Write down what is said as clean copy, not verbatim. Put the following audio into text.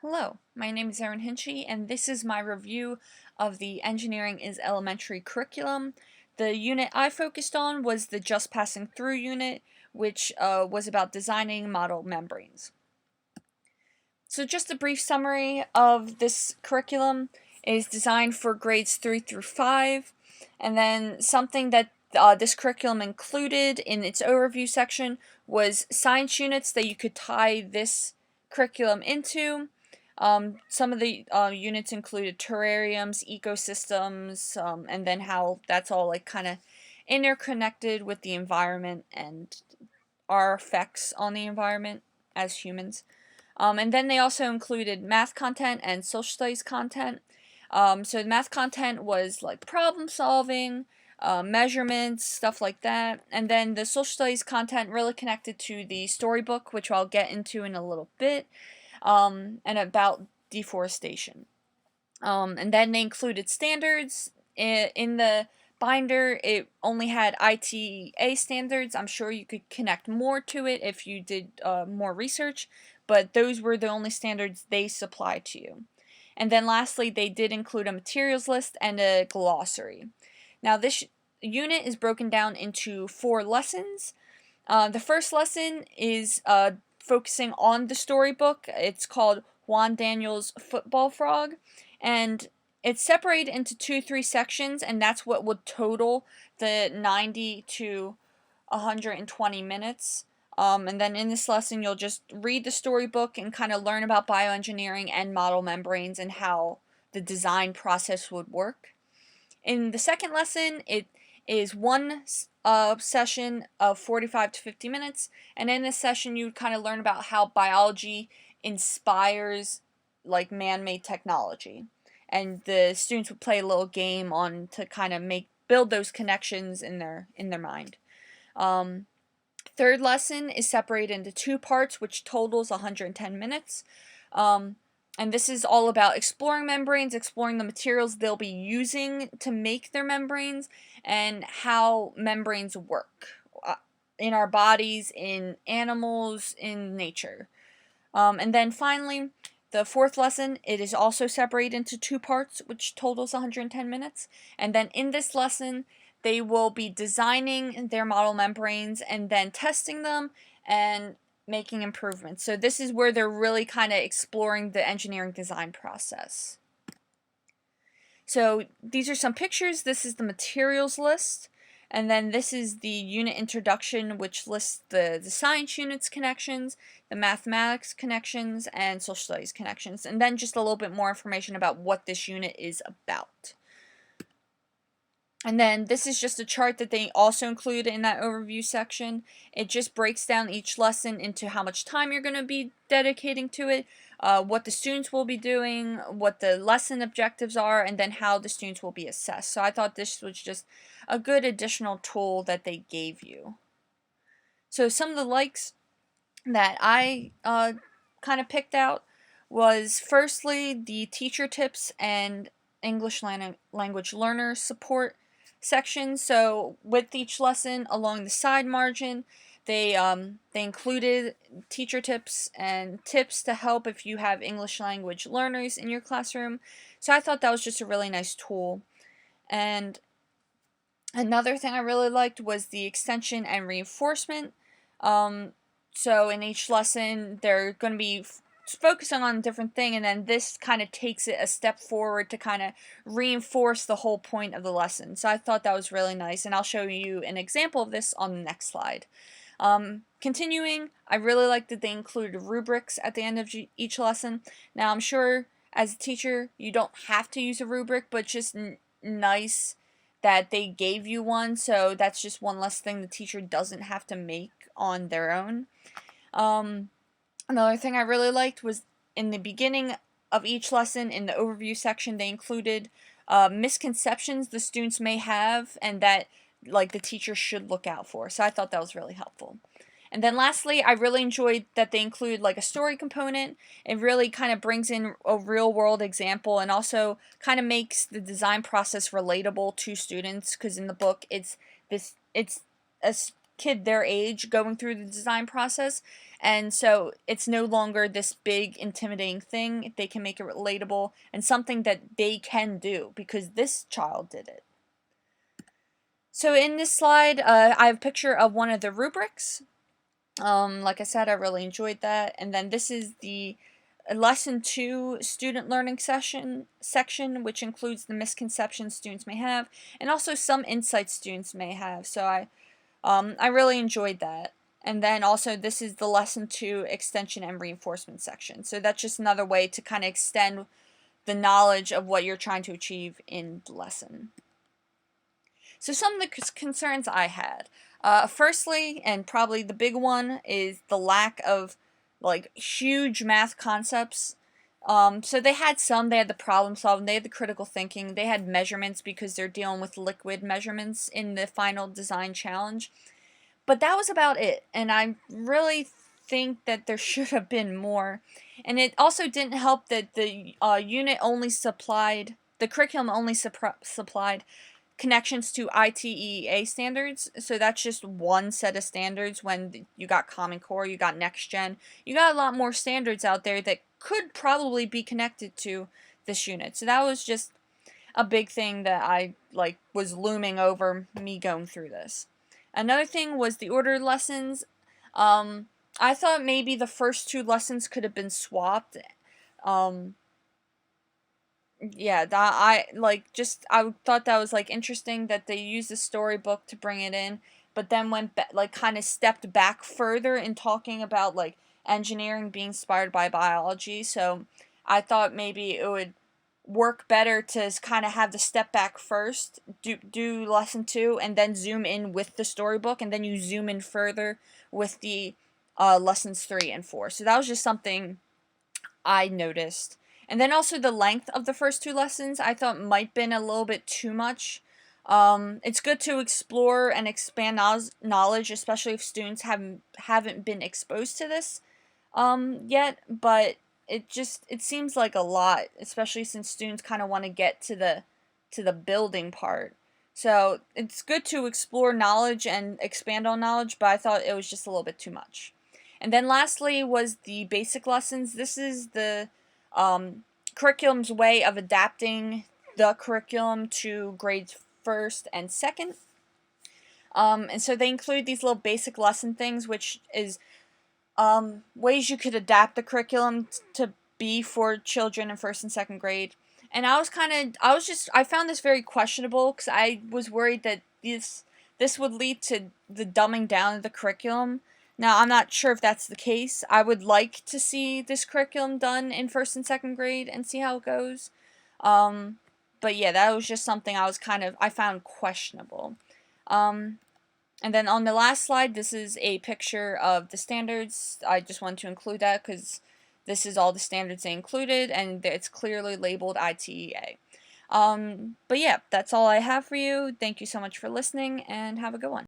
Hello, my name is Erin Hinchy, and this is my review of the Engineering is Elementary curriculum. The unit I focused on was the Just Passing Through unit, which was about designing model membranes. So just a brief summary of this curriculum is designed for grades 3 through 5, and then something that this curriculum included in its overview section was science units that you could tie this curriculum into. Some of the units included terrariums, ecosystems, and then how that's all like kind of interconnected with the environment and our effects on the environment as humans. And then they also included math content and social studies content. So the math content was like problem solving, measurements, stuff like that. And then the social studies content really connected to the storybook, which I'll get into in a little bit, and about deforestation. And then they included standards in the binder. It only had EiE standards. I'm sure you could connect more to it if you did more research, but those were the only standards they supplied to you. And then lastly, they did include a materials list and a glossary. Now this unit is broken down into 4 lessons. The first lesson is focusing on the storybook. It's called Juan Daniel's Football Frog, and it's separated into 3 sections, and that's what would total the 90 to 120 minutes. And then in this lesson, you'll just read the storybook and kind of learn about bioengineering and model membranes and how the design process would work. In the second lesson, it is one session of 45 to 50 minutes, and in this session, you would kind of learn about how biology inspires like man-made technology, and the students would play a little game on to kind of build those connections in their mind. Um, Third lesson is separated into 2 parts, which totals 110 minutes. And this is all about exploring membranes, exploring the materials they'll be using to make their membranes, and how membranes work in our bodies, in animals, in nature. And then finally, the 4th lesson, it is also separated into 2 parts, which totals 110 minutes. And then in this lesson, they will be designing their model membranes and then testing them and making improvements. So this is where they're really kind of exploring the engineering design process. So these are some pictures. This is the materials list. And then this is the unit introduction, which lists the science units connections, the mathematics connections, and social studies connections. And then just a little bit more information about what this unit is about. And then this is just a chart that they also include in that overview section. It just breaks down each lesson into how much time you're going to be dedicating to it, what the students will be doing, what the lesson objectives are, and then how the students will be assessed. So I thought this was just a good additional tool that they gave you. So some of the likes that I kind of picked out was firstly the teacher tips and English language learner support section. So with each lesson along the side margin, they included teacher tips and tips to help if you have English language learners in your classroom. So I thought that was just a really nice tool. And another thing I really liked was the extension and reinforcement. So in each lesson, they're going to be focusing on a different thing, and then this kind of takes it a step forward to kind of reinforce the whole point of the lesson. So I thought that was really nice, and I'll show you an example of this on the next slide. Continuing, I really like that they included rubrics at the end of each lesson. Now, I'm sure as a teacher, you don't have to use a rubric, but it's just nice that they gave you one, so that's just one less thing the teacher doesn't have to make on their own. Another thing I really liked was in the beginning of each lesson, in the overview section, they included misconceptions the students may have and that like the teacher should look out for. So I thought that was really helpful. And then lastly, I really enjoyed that they include like a story component. It really kind of brings in a real world example and also kind of makes the design process relatable to students, because in the book it's a kid their age going through the design process, and so it's no longer this big intimidating thing. They can make it relatable and something that they can do because this child did it. So in this slide, I have a picture of one of the rubrics. Like I said, I really enjoyed that. And then this is the Lesson 2 student learning section, which includes the misconceptions students may have, and also some insights students may have. So I really enjoyed that. And then also this is the Lesson 2 extension and reinforcement section. So that's just another way to kind of extend the knowledge of what you're trying to achieve in the lesson. So some of the concerns I had. Firstly, and probably the big one, is the lack of like huge math concepts. So they had the problem solving, they had the critical thinking, they had measurements because they're dealing with liquid measurements in the final design challenge. But that was about it, and I really think that there should have been more. And it also didn't help that the curriculum only supplied connections to EiE standards, so that's just one set of standards. When you got Common Core, you got Next Gen, you got a lot more standards out there that could probably be connected to this unit. So that was just a big thing that I was looming over me going through this. Another thing was the ordered lessons. I thought maybe the first 2 lessons could have been swapped. Yeah, I thought that was interesting that they used the storybook to bring it in, but then went kind of stepped back further in talking about engineering being inspired by biology. So I thought maybe it would work better to kind of have the step back first, do lesson 2, and then zoom in with the storybook, and then you zoom in further with the lessons 3 and 4. So that was just something I noticed. And then also the length of the first 2 lessons I thought might been a little bit too much. It's good to explore and expand knowledge, especially if students haven't been exposed to this yet, but it seems like a lot, especially since students kind of want to get to the building part. So it's good to explore knowledge and expand on knowledge, but I thought it was just a little bit too much. And then lastly was the basic lessons. This is the curriculum's way of adapting the curriculum to grades 1st and 2nd. And so they include these little basic lesson things, which is ways you could adapt the curriculum to be for children in 1st and 2nd grade. And I found this very questionable because I was worried that this would lead to the dumbing down of the curriculum. Now, I'm not sure if that's the case. I would like to see this curriculum done in 1st and 2nd grade and see how it goes. But yeah, that was just something I found questionable. And then on the last slide, this is a picture of the standards. I just wanted to include that because this is all the standards they included, and it's clearly labeled EiE. But yeah, that's all I have for you. Thank you so much for listening, and have a good one.